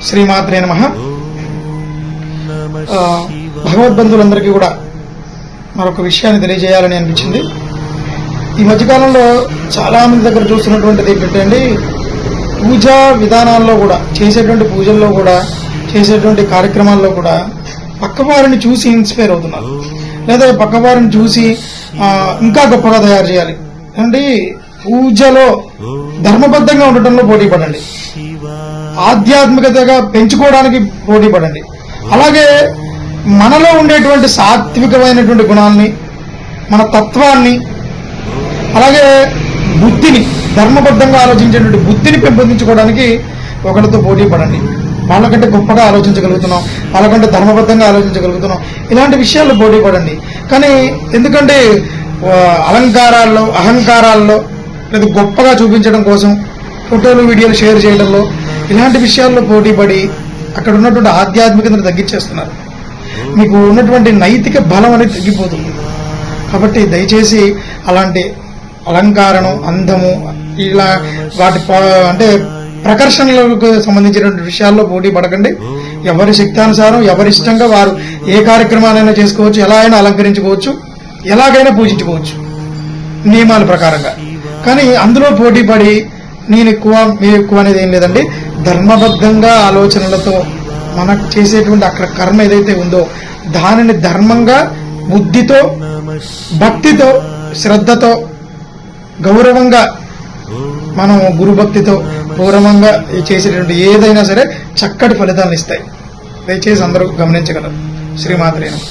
శ్రీమాత్రే నమః. భగవద్బంధువులందరికీ కూడా మరొక విషయాన్ని తెలియజేయాలని అనిపించింది. ఈ మధ్యకాలంలో చాలా మంది దగ్గర చూస్తున్నటువంటిది ఏంటంటే అండి, పూజా విధానాల్లో కూడా, చేసేటువంటి పూజల్లో కూడా, చేసేటువంటి కార్యక్రమాల్లో కూడా పక్కవారిని చూసి ఇన్స్పైర్ అవుతున్నారు, లేదా పక్కవారిని చూసి ఇంకా గొప్పగా తయారు చేయాలి అండి. పూజలో ధర్మబద్ధంగా ఉండటంలో పోటీ పడండి, ఆధ్యాత్మికతగా పెంచుకోవడానికి పోటీ పడండి. అలాగే మనలో ఉండేటువంటి సాత్వికమైనటువంటి గుణాలని, మన తత్వాన్ని, అలాగే బుద్ధిని, ధర్మబద్ధంగా ఆలోచించేటువంటి బుద్ధిని పెంపొందించుకోవడానికి ఒకరితో పోటీ పడండి. వాళ్ళకంటే గొప్పగా ఆలోచించగలుగుతున్నాం, వాళ్ళకంటే ధర్మబద్ధంగా ఆలోచించగలుగుతున్నాం, ఇలాంటి విషయాల్లో పోటీ పడండి. కానీ ఎందుకంటే అలంకారాల్లో, అహంకారాల్లో, లేదా గొప్పగా చూపించడం కోసం ఫోటోలు, వీడియోలు షేర్ చేయడంలో, ఇలాంటి విషయాల్లో పోటీ పడి అక్కడ ఉన్నటువంటి ఆధ్యాత్మికతను తగ్గించేస్తున్నారు. మీకు ఉన్నటువంటి నైతిక బలం అనేది తగ్గిపోతుంది. కాబట్టి దయచేసి అలాంటి అలంకారణం, అందము, ఇలా వాటి అంటే ప్రకర్షణలకు సంబంధించినటువంటి విషయాల్లో పోటీ పడకండి. ఎవరి శక్తానుసారం, ఎవరి ఇష్టంగా వారు ఏ కార్యక్రమాలైనా చేసుకోవచ్చు, ఎలా అయినా అలంకరించుకోవచ్చు, ఎలాగైనా పూజించుకోవచ్చు నియమాల ప్రకారంగా. కానీ అందులో పోటీ పడి నేను ఎక్కువ, మీరు ఎక్కువ అనేది ఏం లేదండి. ధర్మబద్ధంగా ఆలోచనలతో మనకు చేసేటువంటి అక్కడ కర్మ ఏదైతే ఉందో దానిని ధర్మంగా, బుద్ధితో, భక్తితో, శ్రద్ధతో, గౌరవంగా, మనం గురుభక్తితో గౌరవంగా చేసేటువంటి ఏదైనా సరే చక్కటి ఫలితాలను ఇస్తాయి. దయచేసి అందరూ గమనించగలరు. శ్రీమాత్రే నమః.